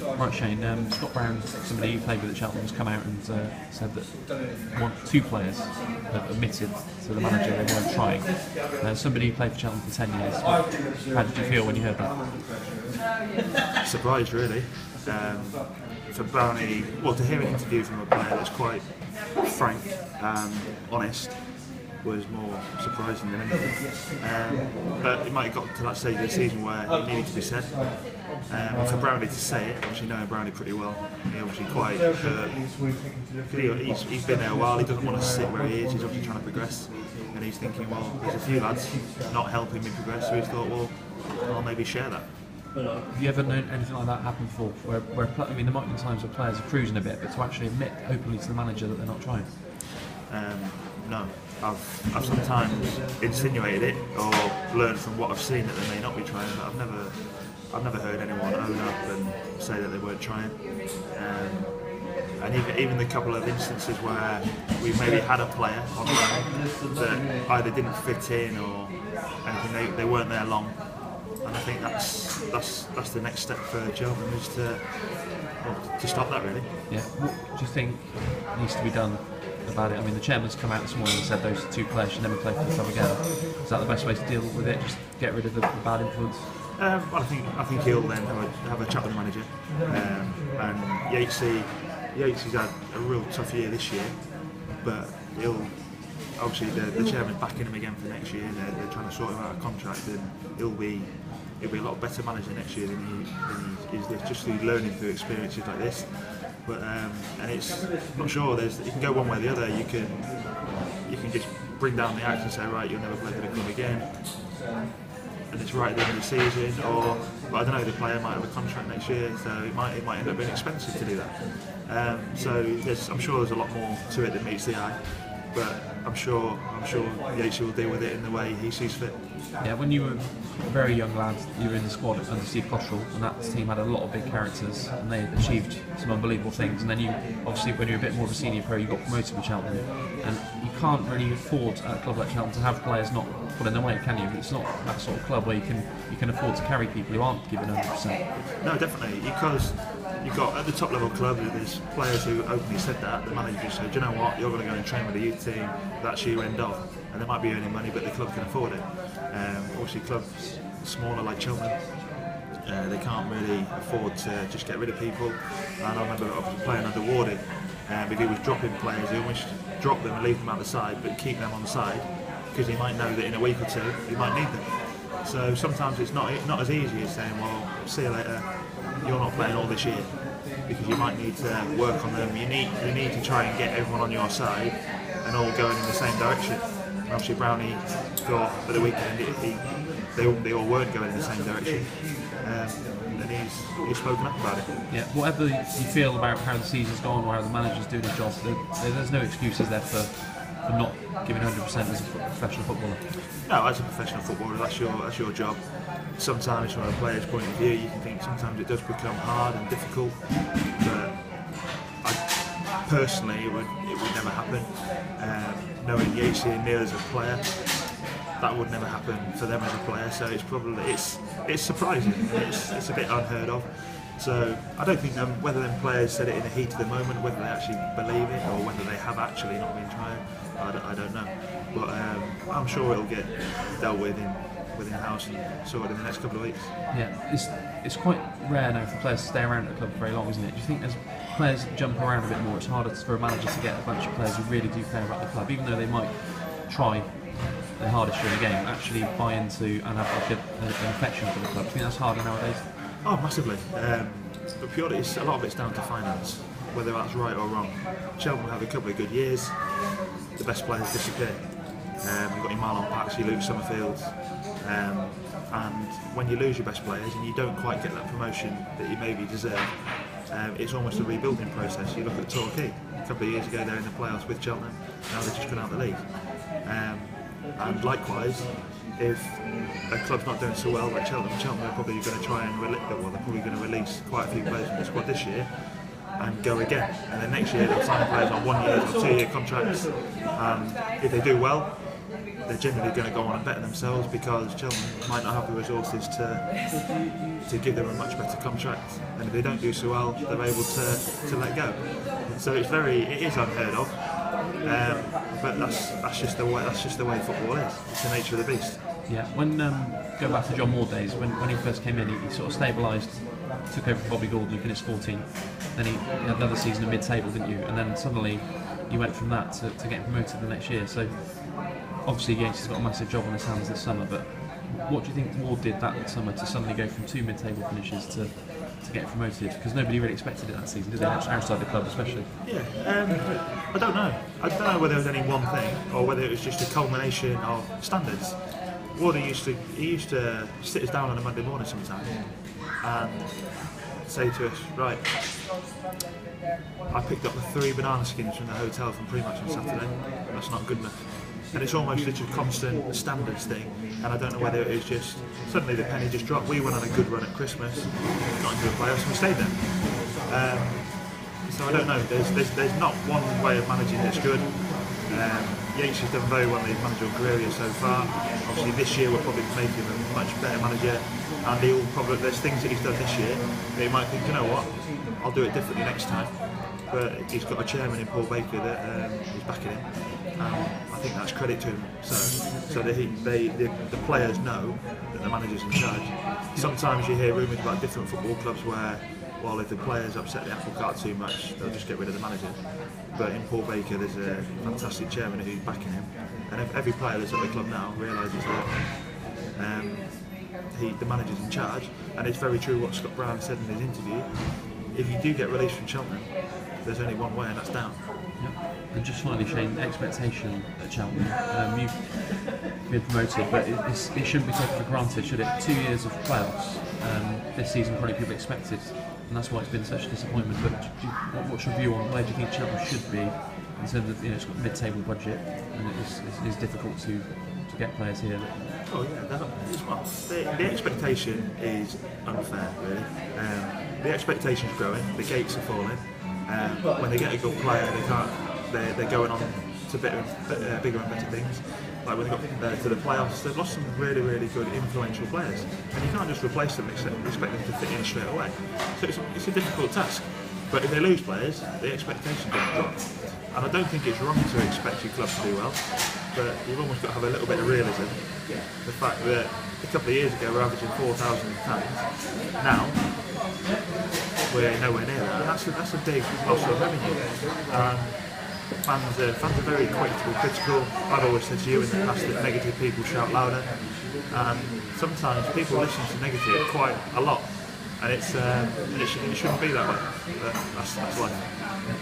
Right, Shane. Scott Brown, somebody you played with at Cheltenham, has come out and said that two players have admitted to the manager they weren't trying. Somebody who played for Cheltenham for 10 years. How did you feel when you heard that? Surprised, really. For Brownie, well, to hear an interview from a player that's quite frank and honest was more surprising than anything. But it might have got to that stage of the season where it needed to be said. For Brownie to say it, obviously knowing Brownie pretty well, he obviously quite hurt. He's been there a while, he doesn't want to sit where he is, he's obviously trying to progress. And he's thinking, well, there's a few lads not helping me progress, so he's thought, well, I'll maybe share that. Have you ever known anything like that happen before? Where I mean, there might be times where players are cruising a bit, but to actually admit openly to the manager that they're not trying? No. I've sometimes insinuated it or learned from what I've seen that they may not be trying, but I've never heard anyone own up and say that they weren't trying. And even the couple of instances where we maybe had a player on loan that either didn't fit in or anything, they weren't there long. And I think that's the next step for Cheltenham is to stop that, really. Yeah. What do you think needs to be done about it? I mean, the chairman's come out this morning and said those two players should never play for the club again. Is that the best way to deal with it? Just get rid of the bad influence? Well, I think he'll then have a chat with the manager. And Yates's had a real tough year this year, but he'll. Obviously, the chairman's backing him again for next year. They're trying to sort him out a contract, and he'll be a lot better manager next year than he is this, just through learning through experiences like this. But and it's I'm not sure. You can go one way or the other. You can just bring down the axe and say, right, you'll never play for the club again, and it's right at the end of the season. But I don't know. The player might have a contract next year, so it might end up being expensive to do that. So I'm sure there's a lot more to it than meets the eye. But I'm sure Yates will deal with it in the way he sees fit. Yeah, when you were a very young lad, you were in the squad under Steve Cottrell, and that team had a lot of big characters, and they achieved some unbelievable things. And then you, obviously, when you're a bit more of a senior pro, you got promoted with Cheltenham, and you can't really afford at a club like Cheltenham to have players not pulling their weight, can you? It's not that sort of club where you can afford to carry people who aren't giving 100%. No, definitely, because you've got at the top level club, there's players who openly said that. The manager just said, do you know what, you're going to go and train with the youth team, that's your end of, and they might be earning money, but the club can afford it. Obviously, clubs smaller like Cheltenham, they can't really afford to just get rid of people. And I remember playing under Wardy, if he was dropping players, he almost drop them and leave them out the side, but keep them on the side because he might know that in a week or two he might need them. So sometimes it's not as easy as saying, well, see you later, you're not playing all this year, because you might need to work on them. You need to try and get everyone on your side and all going in the same direction. And obviously Brownie thought at the weekend they all weren't going in the same direction, and he's spoken up about it. Yeah, whatever you feel about how the season's gone or how the manager's doing his job, there's no excuses there for not giving 100% as a professional footballer. No, as a professional footballer, that's your job. Sometimes from a player's point of view, you can think sometimes it does become hard and difficult, but personally it would never happen. Knowing Yates and Neil as a player, that would never happen for them as a player. So it's surprising. It's a bit unheard of. So I don't think whether them players said it in the heat of the moment, whether they actually believe it, or whether they have actually not been trying, I don't know. But I'm sure it'll get dealt with within house and sorted in the next couple of weeks. Yeah, it's quite rare now for players to stay around at the club for very long, isn't it? Do you think as players jump around a bit more, it's harder for a manager to get a bunch of players who really do care about the club, even though they might try their hardest during the game, actually buy into and have like an affection for the club? Do you think that's harder nowadays? Oh, massively. But purely, a lot of it's down to finance, whether that's right or wrong. Cheltenham have a couple of good years, the best players disappear. You've got your Marlon Packs, you lose Summerfield, and when you lose your best players and you don't quite get that promotion that you maybe deserve, it's almost a rebuilding process. You look at Torquay, a couple of years ago they're in the playoffs with Cheltenham, now they've just gone out of the league. And likewise, if a club's not doing so well like Cheltenham are probably going to try and they're probably going to release quite a few players from the squad this year and go again. And then next year they'll sign players on 1 year or 2 year contracts. And if they do well, they're generally going to go on and better themselves because Cheltenham might not have the resources to give them a much better contract, and if they don't do so well, they're able to let go. So it is unheard of, but that's just the way football is. It's the nature of the beast. Yeah, when go back to John Moore days, when he first came in, he sort of stabilised, took over from Bobby Gordon, you finished 14th. Then he had another season of mid-table, didn't you? And then suddenly you went from that to getting promoted the next year. So obviously Yates has got a massive job on his hands this summer, but what do you think Moore did that summer to suddenly go from 2 mid-table finishes to get promoted? Because nobody really expected it that season, did they? Outside the club especially. Yeah, I don't know. I don't know whether it was any one thing or whether it was just a culmination of standards. Warder used to sit us down on a Monday morning sometimes and say to us, right, I picked up the 3 banana skins from the hotel from pre-match on Saturday. That's not good enough. And it's almost such a constant standards thing, and I don't know whether it was just suddenly the penny just dropped. We went on a good run at Christmas, got into the playoffs, and we stayed there. So I don't know. There's not one way of managing that's good. Yates has done very well in his managerial career here so far. Obviously, this year we'll probably make him a much better manager, and there's things that he's done this year that he might think, you know what, I'll do it differently next time. But he's got a chairman in Paul Baker that is backing him. I think that's credit to him. So that the players know that the manager's in charge. Sometimes you hear rumours about different football clubs where, well, if the players upset the apple cart too much, they'll just get rid of the manager. But in Paul Baker, there's a fantastic chairman who's backing him, and every player that's at the club now realises that the manager's in charge. And it's very true what Scott Brown said in his interview. If you do get released from Cheltenham, there's only one way, and that's down. Yep. And just finally, Shane, expectation at Cheltenham. You've been promoted, but it shouldn't be taken for granted, should it? 2 years of playoffs. This season, probably people expected, and that's why it's been such a disappointment. But what's your view on where do you think Cheltenham should be in terms of, it's got a mid-table budget, and it is difficult to get players here? Oh yeah, the expectation is unfair, really. The expectation's growing, the gates are falling. When they get a good player, they're going on to bigger and better things. Like when they got to the playoffs, they've lost some really, really good, influential players, and you can't just replace them and expect them to fit in straight away. So it's a difficult task. But if they lose players, the expectations don't drop. And I don't think it's wrong to expect your club to do well, but you've almost got to have a little bit of realism. The fact that a couple of years ago we're averaging 4,000 fans, now we're nowhere near that. And that's a big loss of revenue. Fans are very quick to be critical. I've always said to you in the past that negative people shout louder, and sometimes people listen to negative quite a lot, and it shouldn't be that way. But that's life. Yeah.